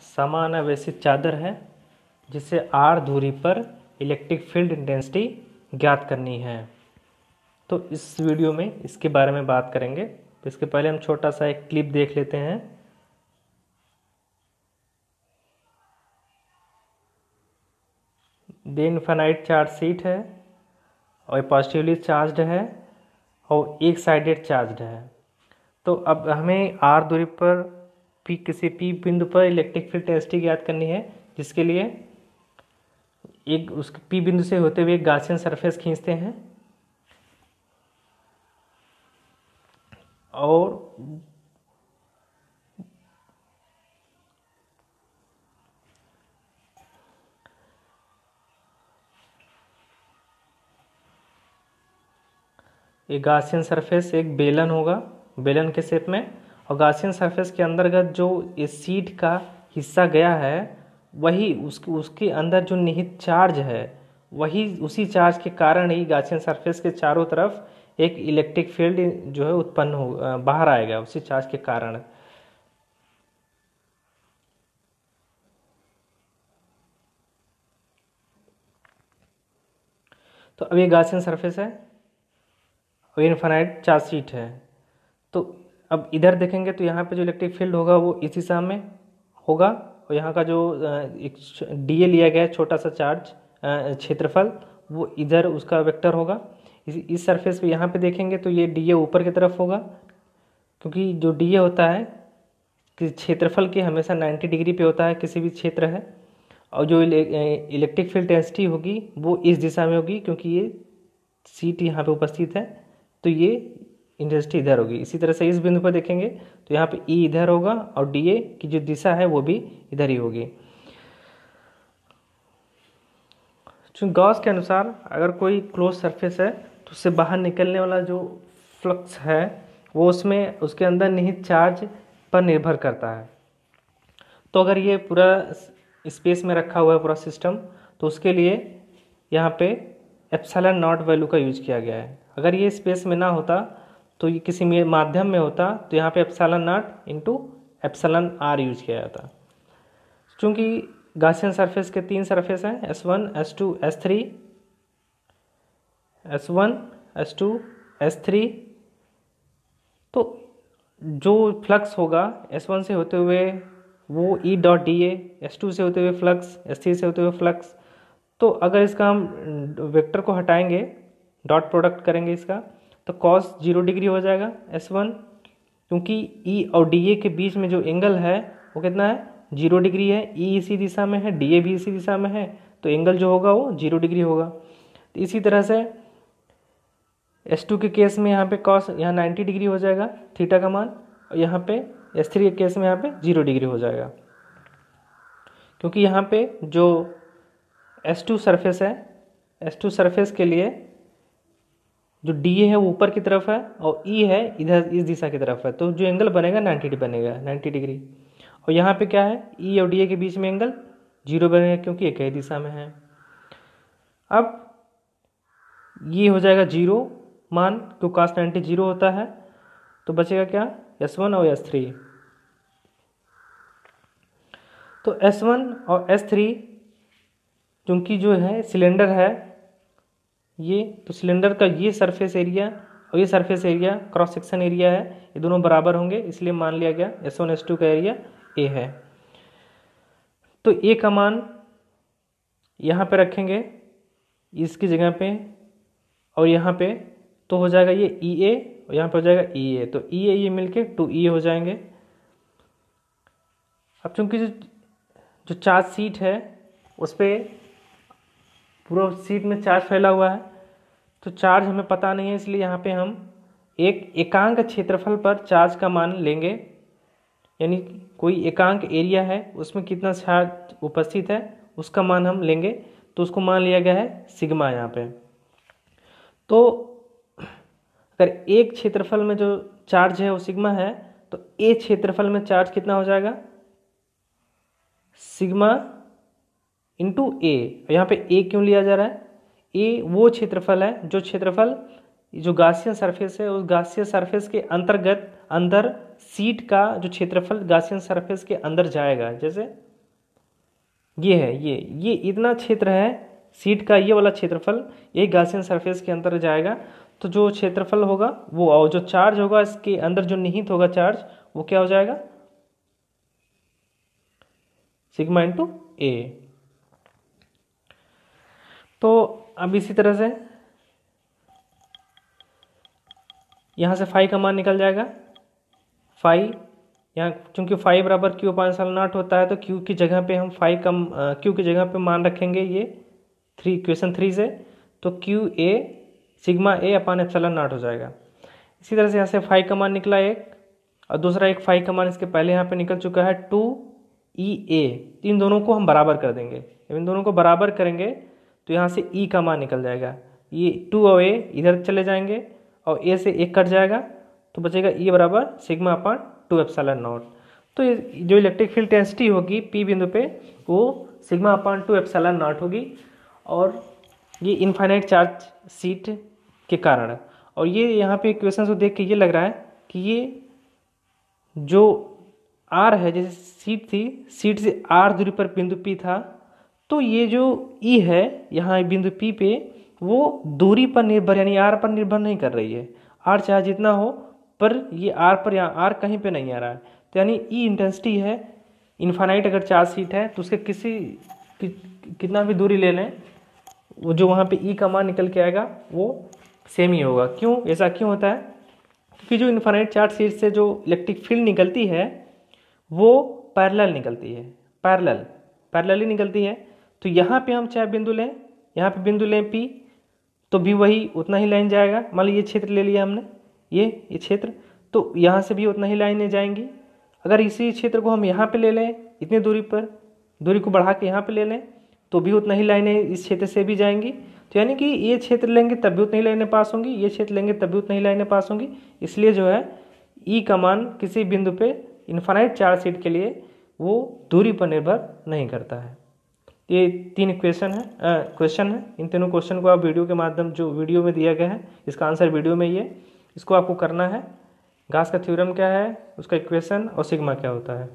समानावेशित चादर है जिसे r दूरी पर इलेक्ट्रिक फील्ड इंटेंसिटी ज्ञात करनी है। तो इस वीडियो में इसके बारे में बात करेंगे। तो इसके पहले हम छोटा सा एक क्लिप देख लेते हैं। द इनफाइनाइट चार्ज शीट है और पॉजिटिवली चार्ज्ड है और एक साइडेड चार्ज्ड है। तो अब हमें r दूरी पर किसी P बिंदु पर इलेक्ट्रिक फील्ड इंटेंसिटी ज्ञात करनी है, जिसके लिए एक उस P बिंदु से होते हुए एक गॉसियन सरफेस खींचते हैं और एक गॉसियन सरफेस एक बेलन होगा, बेलन के शेप में, और गॉसियन सरफेस के अंतर्गत जो इस शीट का हिस्सा गया है वही उसके अंदर जो निहित चार्ज है वही उसी चार्ज के कारण ही गॉसियन सरफेस के चारों तरफ एक इलेक्ट्रिक फील्ड जो है उत्पन्न हो बाहर आएगा उसी चार्ज के कारण। तो अब ये गॉसियन सरफेस है और इनफाइनाइट चार्ज शीट है। तो अब इधर देखेंगे तो यहाँ पे जो इलेक्ट्रिक फील्ड होगा वो इस दिशा में होगा और यहाँ का जो एक डीए लिया गया है छोटा सा चार्ज क्षेत्रफल वो इधर उसका वेक्टर होगा। इस सरफेस पे यहाँ पे देखेंगे तो ये डीए ऊपर की तरफ होगा, क्योंकि जो डीए होता है कि क्षेत्रफल के हमेशा 90 डिग्री पे होता है किसी भी क्षेत्र है, और जो इलेक्ट्रिक फील्ड इंटेंसिटी होगी वो इस दिशा में होगी क्योंकि ये सीट यहाँ पे उपस्थित है, तो ये इंटेंसिटी इधर होगी। इसी तरह से इस बिंदु पर देखेंगे तो यहाँ पे ई इधर होगा और डीए की जो दिशा है वो भी इधर ही होगी। चूँकि गॉस के अनुसार अगर कोई क्लोज सरफेस है तो उससे बाहर निकलने वाला जो फ्लक्स है वो उसमें उसके अंदर निहित चार्ज पर निर्भर करता है। तो अगर ये पूरा स्पेस में रखा हुआ है पूरा सिस्टम, तो उसके लिए यहाँ पे एप्सिलॉन नॉट वैल्यू का यूज किया गया है। अगर ये स्पेस में ना होता तो ये किसी माध्यम में होता तो यहाँ पे epsilon naught into epsilon r use किया जाता। चूँकि गॉसियन सरफेस के 3 सरफेस हैं S1, S2, S3, S1, S2, S3, तो जो फ्लक्स होगा S1 से होते हुए वो E dot D A, S2 से होते हुए फ्लक्स, S3 से होते हुए फ्लक्स। तो अगर इसका हम वेक्टर को हटाएंगे, डॉट प्रोडक्ट करेंगे इसका, तो कॉस 0 डिग्री हो जाएगा S1, क्योंकि E और DA के बीच में जो एंगल है वो कितना है 0 डिग्री है। E इसी दिशा में है, DA भी इसी दिशा में है, तो एंगल जो होगा वो 0 डिग्री होगा। तो इसी तरह से S2 के केस में यहाँ पे कॉस यहाँ 90 डिग्री हो जाएगा थीटा का मान, और यहाँ पे S3 के केस में यहाँ पे 0 डिग्री हो जाएगा, क्योंकि यहाँ पे जो S2 सरफेस है, S2 सरफेस के लिए जो DA है वो ऊपर की तरफ है और E है इधर इस दिशा की तरफ है, तो जो एंगल बनेगा 90 बनेगा 90 डिग्री। और यहाँ पे क्या है E और DA के बीच में एंगल 0 बनेगा क्योंकि एक ही दिशा में है। अब ये हो जाएगा 0 मान, क्योंकि cos 90 0 होता है, तो बचेगा क्या S1 और S3। तो S1 और S3 क्योंकि जो है सिलेंडर है ये, तो सिलेंडर का ये सरफेस एरिया और ये surface area cross section area है, ये दोनों बराबर होंगे, इसलिए मान लिया गया S1 S2 का एरिया A है। तो A का मान यहाँ पे रखेंगे इसकी जगह पे, और यहाँ पे तो हो जाएगा ये EA और यहाँ पे हो जाएगा EA, तो EA ये मिलके 2E हो जाएंगे। अब चूंकि जो चार्ज सीट है उस पर पूरा सीट में चार्ज फैला हुआ है, तो चार्ज हमें पता नहीं है, इसलिए यहाँ पे हम एक एकांक क्षेत्रफल पर चार्ज का मान लेंगे, यानी कोई एकांक एरिया है उसमें कितना चार्ज उपस्थित है उसका मान हम लेंगे, तो उसको मान लिया गया है सिग्मा यहाँ पे। तो अगर एक क्षेत्रफल में जो चार्ज है वो सिग्मा है, तो ए क्षेत्रफल में चार्ज कितना हो जाएगा सिग्मा इंटू ए। यहाँ पे ए क्यों लिया जा रहा है, ए वो क्षेत्रफल है जो क्षेत्रफल जो गॉसियन सरफेस है उस गॉसियन सरफेस के अंतर्गत अंदर सीट का जो क्षेत्रफल गॉसियन सरफेस के अंदर जाएगा, जैसे ये है, ये इतना क्षेत्र है सीट का, ये वाला क्षेत्रफल यही गॉसियन सरफेस के अंदर जाएगा। तो जो क्षेत्रफल होगा वो, और जो चार्ज होगा इसके अंदर जो निहित होगा चार्ज, वो क्या हो जाएगा, सिग्मा इंटू ए। तो अब इसी तरह से यहाँ से फाई का मान निकल जाएगा। फाई यहाँ चूंकि फाई बराबर क्यू अपान एप्सिलॉन नॉट होता है, तो क्यू की जगह पे हम फाई का क्यू की जगह पे मान रखेंगे ये इक्वेशन 3 से, तो Q A sigma A upon epsilon not हो जाएगा। इसी तरह से यहाँ से फाई का मान निकला एक, और दूसरा एक फाई का मान इसके पहले यहाँ पे निकल चुका है 2 ई ए। इन दोनों को हम बराबर कर देंगे। जब इन दोनों को बराबर करेंगे तो यहाँ से ई का मान निकल जाएगा। ये 2 और ए इधर चले जाएंगे और ए से एक कट जाएगा, तो बचेगा ई बराबर सिग्मा अपान 2 एप्सिलॉन नॉट। तो ये जो इलेक्ट्रिक फील्ड डेंसिटी होगी पी बिंदु पे वो सिग्मा अपान 2 एप्सिलॉन नॉट होगी, और ये इनफाइनाइट चार्ज सीट के कारण। और ये यहाँ पे इक्वेशन को देख के ये लग रहा है कि ये जो आर है, जैसे सीट थी, सीट से आर दूरी पर बिंदु पी था, तो ये जो ई है यहाँ बिंदु पी पे, वो दूरी पर निर्भर यानी आर पर निर्भर नहीं कर रही है। आर चाहे जितना हो, पर ये आर पर, यहाँ आर कहीं पे नहीं आ रहा है। तो यानी ई इंटेंसिटी है, इनफाइनाइट अगर चार्ज सीट है तो उसके कितना भी दूरी ले लें, वो जो वहाँ पे ई का मान निकल के आएगा वो सेम ही होगा। क्यों, ऐसा क्यों होता है? क्योंकि जो इनफाइनाइट चार्ज सीट से जो इलेक्ट्रिक फील्ड निकलती है वो पैरेलल निकलती है, पैरेलली निकलती है। तो यहाँ पे हम चाहे बिंदु लें, यहाँ पे बिंदु लें पी, तो भी वही उतना ही लाइन जाएगा। मान लीजिए ये क्षेत्र ले लिया हमने, ये क्षेत्र, तो यहाँ से भी उतना ही लाइनें जाएंगी। अगर इसी क्षेत्र को हम यहाँ पे ले लें, इतनी दूरी पर, दूरी को बढ़ा के यहाँ पे ले लें, तो भी उतना ही लाइनें इस क्षेत्र से भी जाएंगी। तो यानी कि ये क्षेत्र लेंगे तब भी उतनी ही लाइनें पास होंगी, ये क्षेत्र लेंगे तब भी उतनी ही लाइनें पास होंगी। इसलिए जो है ई का मान किसी बिंदु पे इनफाइनाइट चार्ज सीट के लिए वो दूरी पर निर्भर नहीं करता है। ये 3 क्वेश्चन है। इन तीनों क्वेश्चन को आप वीडियो के माध्यम, जो वीडियो में दिया गया है, इसका आंसर वीडियो में ही है, इसको आपको करना है। गॉस का थ्योरम क्या है, उसका इक्वेशन और सिग्मा क्या होता है।